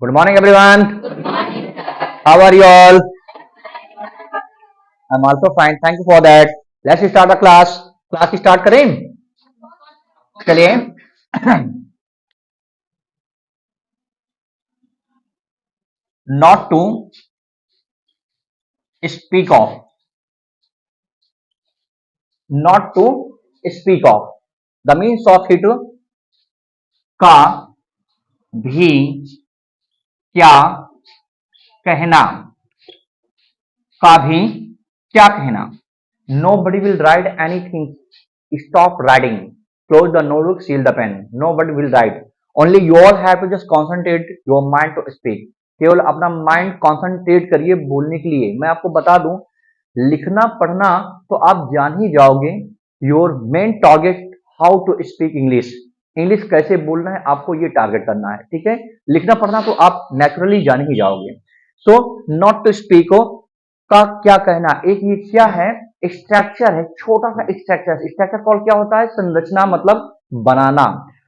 Good morning, everyone. How are you all? I'm also fine. Thank you for that. Let's start the class. Class start करें. चलिए. Not to speak of. Not to speak of. The means of it का भी क्या कहना. का भी क्या कहना. Nobody will write anything. Stop writing. Close the notebook. Seal the pen. Nobody will write. Only you all have to just concentrate your mind to speak. केवल अपना माइंड कॉन्सेंट्रेट करिए बोलने के लिए. मैं आपको बता दूं, लिखना पढ़ना तो आप जान ही जाओगे. Your main target how to speak English. English कैसे बोलना है आपको ये टारगेट करना है. ठीक है. लिखना पढ़ना तो आप नेचुरली जान ही जाओगे. सो नॉट टू स्पीक का क्या कहना. एक ये क्या है, स्ट्रक्चर है, छोटा सा स्ट्रक्चर. स्ट्रक्चर कॉल क्या होता है, संरचना मतलब बनाना.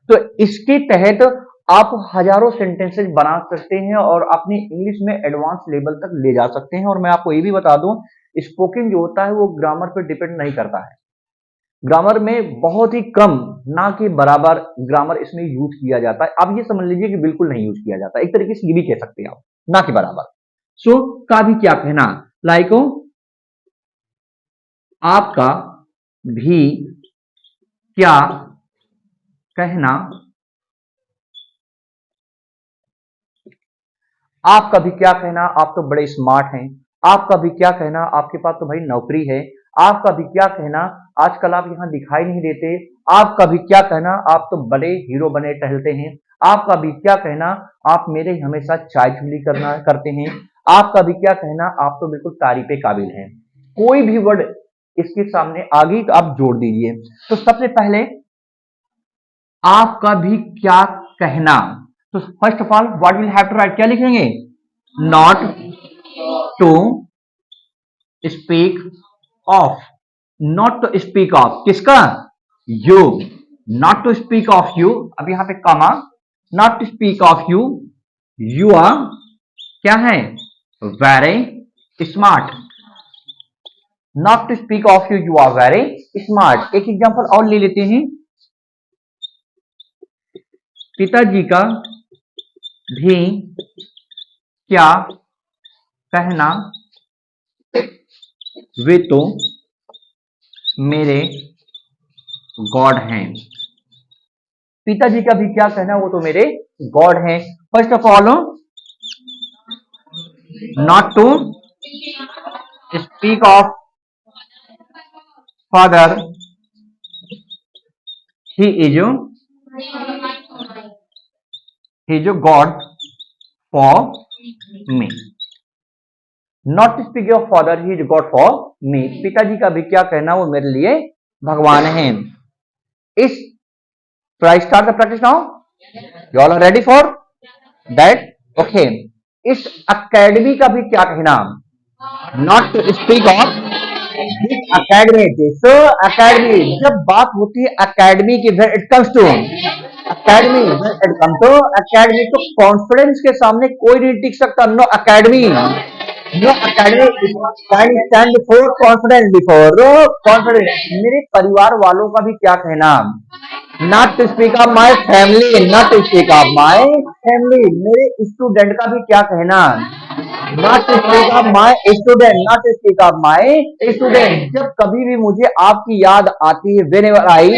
तो इसके तहत आप हजारों सेंटेंसेस बना सकते हैं और अपनी इंग्लिश में एडवांस लेवल तक ले जा सकते हैं. और मैं आपको ये भी बता दूं, स्पोकन जो होता है वो ग्रामर पर डिपेंड नहीं करता है. ग्रामर में बहुत ही कम, ना कि बराबर ग्रामर इसमें यूज किया जाता है. आप ये समझ लीजिए कि बिल्कुल नहीं यूज किया जाता. एक तरीके से ये भी कह सकते हैं आप, ना कि बराबर. सो का भी क्या कहना, लाइक आपका भी क्या कहना. आपका भी क्या कहना, आप तो बड़े स्मार्ट हैं. आपका भी क्या कहना, आपके पास तो भाई नौकरी है. आपका भी क्या कहना, आजकल आप यहां दिखाई नहीं देते. आपका भी क्या कहना, आप तो बड़े हीरो बने टहलते हैं. आपका भी क्या कहना, आप मेरे हमेशा चाय चुगली करते हैं. आपका भी क्या कहना, आप तो बिल्कुल तारीफ काबिल हैं. कोई भी वर्ड इसके सामने आगे आप जोड़ दीजिए. तो सबसे पहले आपका भी क्या कहना. तो first of all what will have to write, क्या लिखेंगे, not to speak of. Not to speak of किसका, you. Not to speak of you. अब यहां पे comma, not to speak of you. You are क्या है, very smart. Not to speak of you, you are very smart. एक example और ले लेते हैं. पिताजी का भी क्या कहना, वे तो मेरे गॉड हैं. पिताजी का भी क्या कहना, वो तो मेरे गॉड हैं. First of all not to speak of father, he is God for me. Not to speak of father, he is God for me. पिताजी का भी क्या कहना, वो मेरे लिए भगवान हैं. इस start the practice now. You all are ready for that. Okay. इस अकेडमी का भी क्या कहना, not to speak of academy. So academy, जब बात होती है अकेडमी की, when it comes to academy, when it comes to academy, तो कॉन्फिडेंस के सामने कोई नहीं टिक सकता. No academy, no academy can stand before confidence, before confidence. मेरे परिवार वालों का भी क्या कहना, not to speak of my family, not to speak of my family. मेरे स्टूडेंट का भी क्या कहना, not to speak of my student, not to speak of my student. जब कभी भी मुझे आपकी याद आती है, whenever I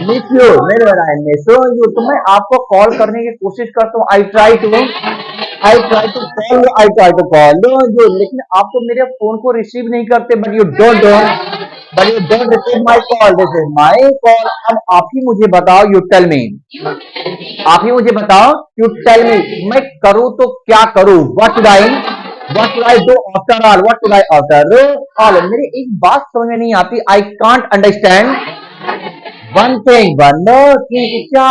miss you, whenever I miss you, तो मैं आपको कॉल करने की कोशिश करता हूँ. I try to call you, लेकिन आप तो मेरे फोन को रिसीव नहीं करते. But you don't receive my call. This is my call. अब आप ही मुझे बताओ, यू टेल मी, आप ही मुझे बताओ, यू टेल मी, मैं करूं तो क्या करूं. What should I do after all, what should I after all. मेरी एक बात समझ में नहीं आती. I can't understand one thing, क्या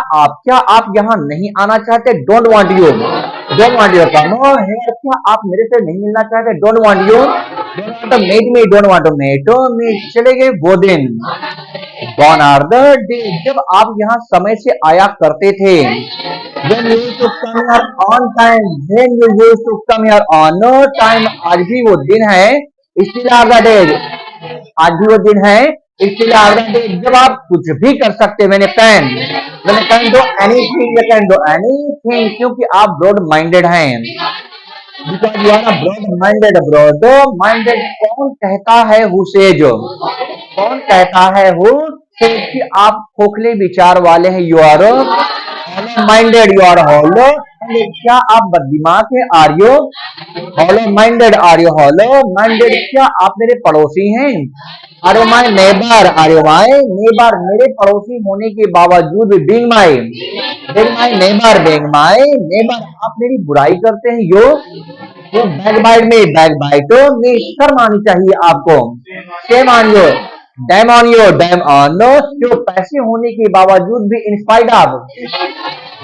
आप यहाँ नहीं आना चाहते, don't want you come here. क्या आप मेरे से नहीं मिलना चाहते, don't want you, don't want to meet me, don't want to meet. चले गए वो दिन, गॉन आर द डे, जब आप यहाँ समय से आया करते थे. When you used to come here on time, when you used to come here on no time, आज भी वो दिन है, still are the days, आज भी वो दिन है, still are the days, जब आप कुछ भी कर सकते हैं, when you can do anything, you can do anything, क्योंकि आप broad minded हैं, because you are a broad minded, कौन कहता है who says, कौन कहता है who says कि आप खोखले विचार वाले हैं, you are hollow minded, you are hollow, क्या आप बददिमाग हैं, are you hollow minded, are you hollow minded, क्या आप मेरे पड़ोसी हैं, are you my neighbour, are you my neighbour, मेरे पड़ोसी होने के बावजूद being my नेबर, आप मेरी बुराई करते हैं, यो बैक बाइट में शर्म आनी चाहिए आपको, shame on you, dam on you, dam on जो पैसे होने के बावजूद भी in spite of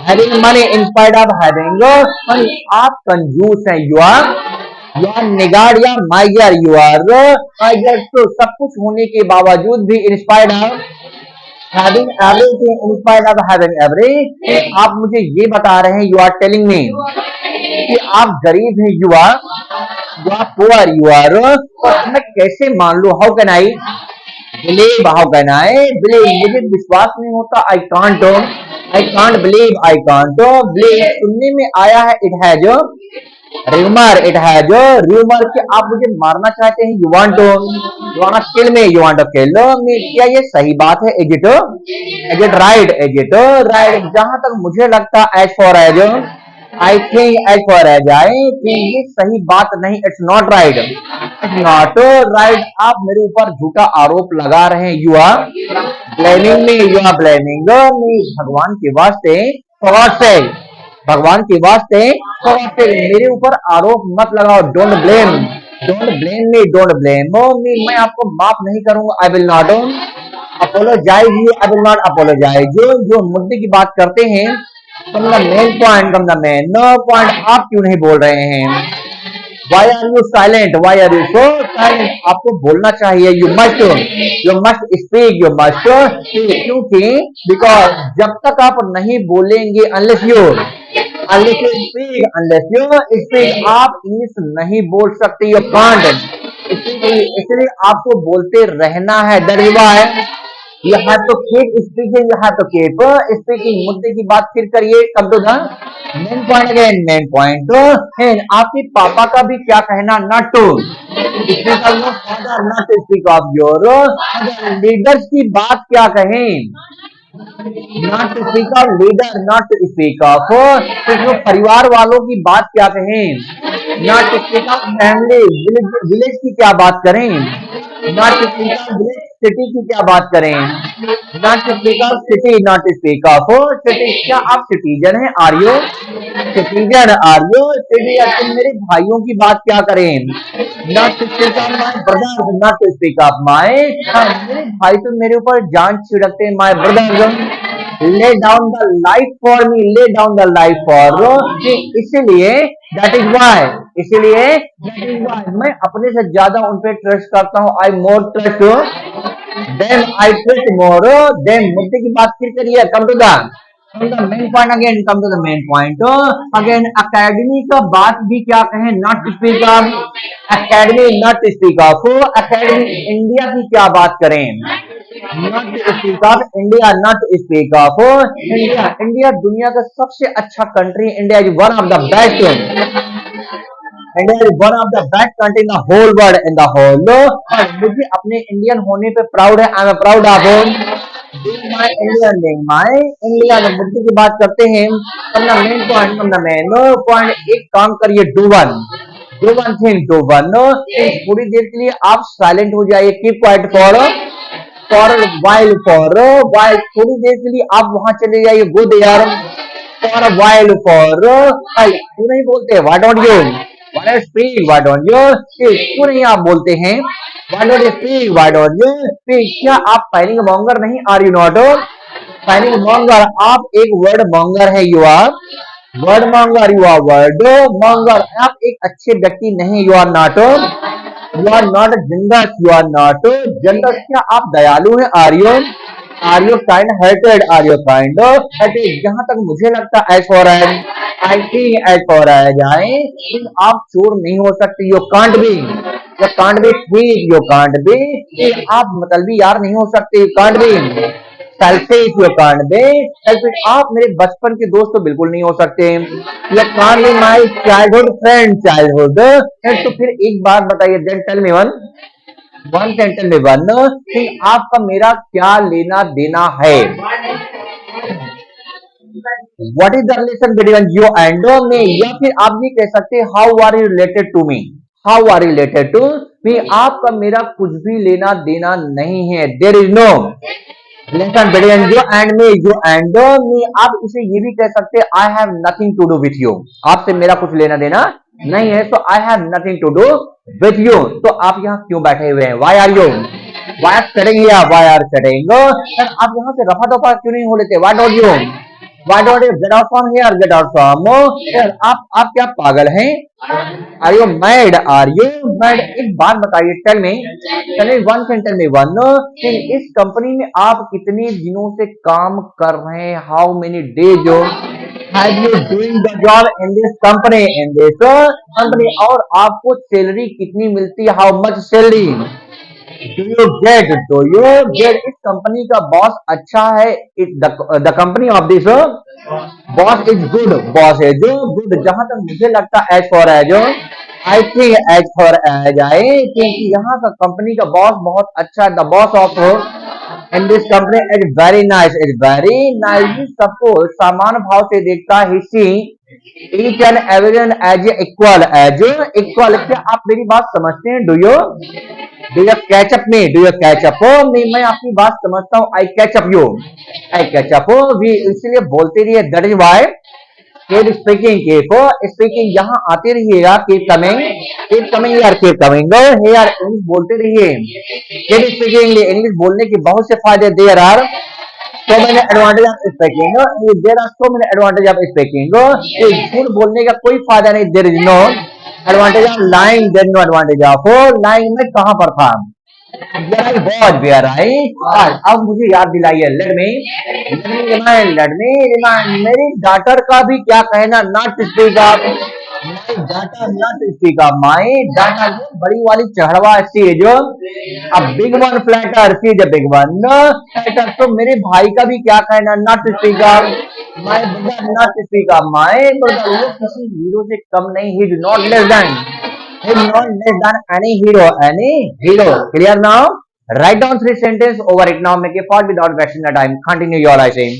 having money, in spite of having money, आप कंजूस हैं, यू आर निगाड़ या माइगर, यू आर माइगर, तो सब कुछ होने के बावजूद भी in spite of having everything, in spite of having everything, आप मुझे ये बता रहे हैं, यू आर टेलिंग मी कि आप गरीब हैं, you are poor, you are, और मैं कैसे मान लूं, हाउ कैन आई बिलीव, मुझे विश्वास नहीं होता, आई कांट बिलीव, सुनने में आया है, इट हैज रूमर कि आप मुझे मारना चाहते हैं, यू वांट टू किल मी, क्या ये सही बात है, इज इट राइट, जहां तक मुझे लगता, as far as I think, ये सही बात नहीं, इट्स नॉट राइट, आप मेरे ऊपर झूठा आरोप लगा रहे हैं, यू आर ब्लेमिंग मी, भगवान के वास्ते, मेरे ऊपर आरोप मत लगाओ, डोंट ब्लेम मी, मैं आपको माफ नहीं करूंगा, आई विल नॉट अपोलोजाइज, जो मुद्दे की बात करते हैं, कम द मेन पॉइंट, आप क्यों नहीं बोल रहे हैं, Why are you silent? Why are you so silent? आपको बोलना चाहिए, you must speak, क्योंकि because जब तक आप नहीं बोलेंगे, unless you speak, आप इंग्लिश नहीं बोल सकते, you can't, इसलिए आपको बोलते रहना है, that is why you have to keep speaking, मुद्दे की बात फिर करिए, come to the main point, आपके पापा का भी क्या कहना, not to speak of your leaders की बात क्या कहें, not to speak of leader, not to speak of, परिवार वालों की बात क्या कहें, not to speak of family, village की क्या बात करें, not to speak of village, city की क्या बात करें, not to speak of city, not to speak of city, क्या आप सिटीजन हैं, आर यू सिटीजन, तुम मेरे भाइयों की बात क्या करें, not to speak of my brothers, not to speak of my, मेरे भाई तो मेरे ऊपर जान छिड़कते हैं, my brothers lay down the life for me, इसलिए that is why मैं अपने से ज्यादा उन पे ट्रस्ट करता हूँ, I more trust them, I trust more them, मुद्दे की बात फिर करिए, come to the main point again, again academy का बात भी क्या कहें, not to speak of academy, not to speak of academy, India की क्या बात करें, not to speak of India, not to speak of India दुनिया का सबसे अच्छा country, India is one of the best, country in the whole world, और मुझे अपने इंडियन होने पे प्राउड है, I am proud of my Indian, मुद्दे की बात करते हैं, मेन पॉइंट, एक काम करिए, डू वन थिंग, पूरी देर के लिए आप साइलेंट हो जाइए, कीप क्वाइट फॉर वाइल, थोड़ी देर के लिए आप वहां चले जाइए, गो देयर फॉर वाइल, क्यों नहीं बोलते, व्हाई डोंट यू स्पीक, क्यों नहीं आप बोलते हैं, व्हाई डोंट यू स्पीक, क्या आप फाइलिंग मॉन्गर नहीं, are you not filing monger, आप एक वर्ड मॉन्गर है, यू आर वर्ड मॉन्गर, आप एक अच्छे व्यक्ति नहीं, यू आर नॉट जनरस, क्या आप दयालु हैं, are you are you kind hearted, are you kind hearted, जहां तक मुझे लगता है, as far as, I think as far as I, आप चोर नहीं हो सकते, you can't be, you can't be ठीक, यू कांट बी, आप मतलबी यार नहीं हो सकते, you can't be selfish, you can't be selfish, आप मेरे बचपन के दोस्त तो बिल्कुल नहीं हो सकते, you can't be my childhood friend, childhood, तो फिर एक बात बताइए, then tell me one sentence में वन, आपका मेरा क्या लेना देना है, what is the relation between you and me, या फिर आप भी कह सकते हैं how are you related to me, how are you related to me, आपका मेरा कुछ भी लेना देना नहीं है, there is no relation between you and me, you and me, आप इसे ये भी कह सकते हैं I have nothing to do with you, आपसे मेरा कुछ लेना देना नहीं है, तो I have nothing to do with you, तो आप यहाँ क्यों बैठे हुए हैं, why are you, why are studying here, why are studying, आप यहाँ से रफा दफा क्यों नहीं हो लेते, why don't you, Why don't you get out from here? Get out from here. आप क्या पागल हैं? Are you mad? Are you mad? एक बात बताइए, tell me one sentence में one. इस कंपनी में आप कितने दिनों से काम कर रहे हैं? How many days have you doing the job in this company? In this company, और आपको सैलरी कितनी मिलती है? How much salary? Do you get? Do you get? इस कंपनी का बॉस अच्छा है, the company of this boss is good, boss is good, जहां तक मुझे लगता है, as far as I think, as far as I think, यहाँ का कंपनी का बॉस बहुत अच्छा है, the boss of in this company is very nice, is very nice, सबको समान भाव से देखता है, see each and everyone as equal, क्या आप मेरी बात समझते हैं, do you catch up me, do you catch up me, मैं आपकी बात समझता हूँ, I catch up you, I catch up we, इसलिए बोलते रहिए, that is why keep speaking, keep speaking, यहाँ आते रहिएगा, कीप कमिंग यार, कीप कमिंग यार, इंग्लिश बोलते रहिए, कीप स्पीकिंग, इंग्लिश बोलने के बहुत से फायदे, there are so many advantage of speaking, there are so many advantage of speaking, झूठ बोलने का कोई फायदा नहीं, there is no advantage of lying, there is no advantage of lying, मैं कहाँ पर था, बहुत बेर आई, अब मुझे याद दिलाइए, लेट मी रिमाइंड, मेरी डॉटर का भी क्या कहना, not speak up, my daughter not speak up, my daughter, बड़ी वाली चढ़वा सी है जो, अब big one flatter, she is big one flatter, तो मेरे भाई का भी क्या कहना, not speak up, my brother not speak up, my brother, वो किसी हीरो से कम नहीं, he is not less than, he is not less than any hero, clear now, write down 3 sentences over it now, make a fault without wasting the time, continue your writing.